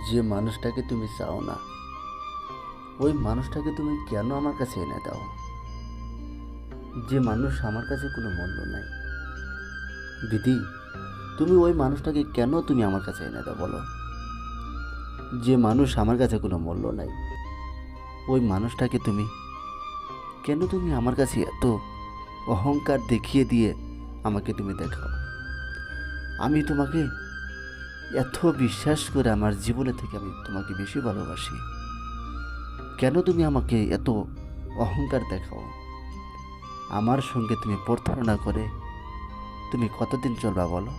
যে মানুষটাকে তুমি চাও না, ওই মানুষটাকে তুমি কেন আমার কাছে এনে দাও? যে মানুষ আমার কাছে কোনো মূল্য নাই, বিধি, তুমি ওই মানুষটাকে কেন তুমি আমার কাছে এনে দাও বলো? যে মানুষ আমার কাছে কোনো মূল্য নাই, ওই মানুষটাকে তুমি আমার কাছে এত অহংকার দেখিয়ে দিয়ে আমাকে তুমি দেখাও? আমি তোমাকে এত বিশ্বাস করে আমার জীবনে থেকে আমি তোমাকে বেশি ভালোবাসি, কেন তুমি আমাকে এত অহংকার দেখাও? আমার সঙ্গে তুমি প্রতারণা করে তুমি কতদিন চলবা বলো?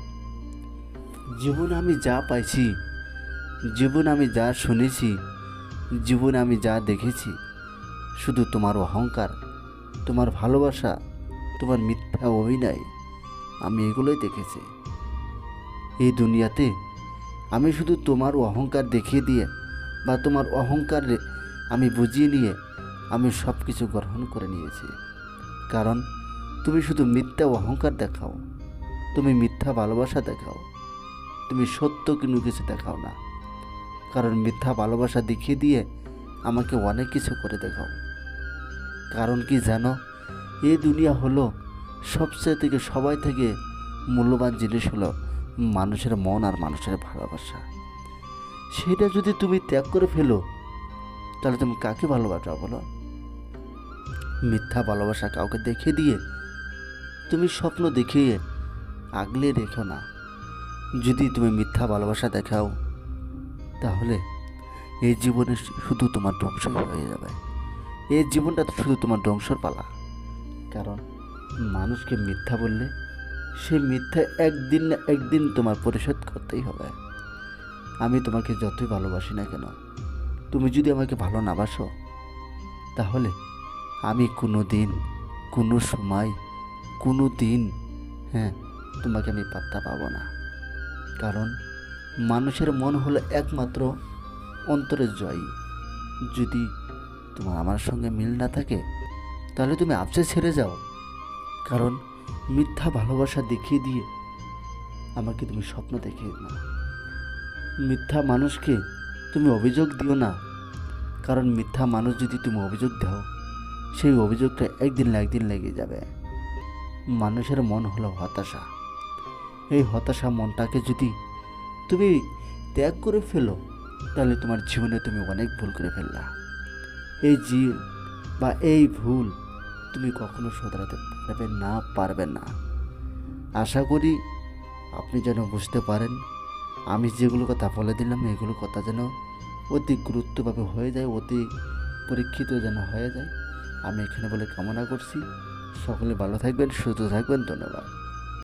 জীবনে আমি যা পাইছি, জীবনে আমি যা শুনেছি, জীবনে আমি যা দেখেছি, শুধু তোমার অহংকার, তোমার ভালোবাসা, তোমার মিথ্যা অভিনয়, আমি এগুলোই দেখেছি। এই দুনিয়াতে আমি শুধু তোমার অহংকার দেখিয়ে দিয়ে বা তোমার অহংকার আমি বুঝিয়ে নিয়ে আমি সব কিছু গ্রহণ করে নিয়েছি। কারণ তুমি শুধু মিথ্যা অহংকার দেখাও, তুমি মিথ্যা ভালোবাসা দেখাও, তুমি সত্য কোনো কিছু দেখাও না। কারণ মিথ্যা ভালোবাসা দেখিয়ে দিয়ে আমাকে অনেক কিছু করে দেখাও। কারণ কি জানো, এই দুনিয়া হলো সবাই থেকে মূল্যবান জিনিস হলো মানুষের মন আর মানুষের ভালোবাসা। সেটা যদি তুমি ত্যাগ করে ফেলো, তাহলে তুমি কাকে ভালোবাসা বলো? মিথ্যা ভালোবাসা কাউকে দেখিয়ে দিয়ে তুমি স্বপ্ন দেখিয়ে আগলে রেখো না। যদি তুমি মিথ্যা ভালোবাসা দেখাও, তাহলে এই জীবনে শুধু তোমার ধ্বংসই হয়ে যাবে। এই জীবনটা তো শুধু তোমার ধ্বংসর পালা। কারণ মানুষকে মিথ্যা বললে সে মিথ্যা একদিন না একদিন তোমার পরিশোধ করতেই হবে। আমি তোমাকে যতই ভালোবাসি না কেন, তুমি যদি আমাকে ভালো না বাসো, তাহলে আমি কোনো দিন, কোনো সময়, কোনো দিন, হ্যাঁ, তোমাকে আমি পাত্তা পাবো না। কারণ মানুষের মন হলো একমাত্র অন্তরের জয়। যদি তোমার আমার সঙ্গে মিল না থাকে, তাহলে তুমি আপসে ছেড়ে যাও। কারণ মিথ্যা ভালোবাসা দেখিয়ে দিয়ে আমাকে তুমি স্বপ্ন দেখিয়ে না। মিথ্যা মানুষকে তুমি অভিযোগ দিও না। কারণ মিথ্যা মানুষ যদি তুমি অভিযোগ দাও, সেই অভিযোগটা একদিন না একদিন লেগে যাবে। মানুষের মন হলো হতাশা। এই হতাশা মনটাকে যদি তুমি ত্যাগ করে ফেলো, তাহলে তোমার জীবনে তুমি অনেক ভুল করে ফেললা। এই ভুল তুমি কখনো শোধরাতে পারবে না। আশা করি আপনি যেন বুঝতে পারেন, আমি যেগুলো কথা বলে দিলাম এগুলো কথা যেন অতি গুরুত্বভাবে হয়ে যায়, অতি পরীক্ষিত যেন হয়ে যায়, আমি এখানে বলে কামনা করছি। সকলে ভালো থাকবেন, সুস্থ থাকবেন। ধন্যবাদ।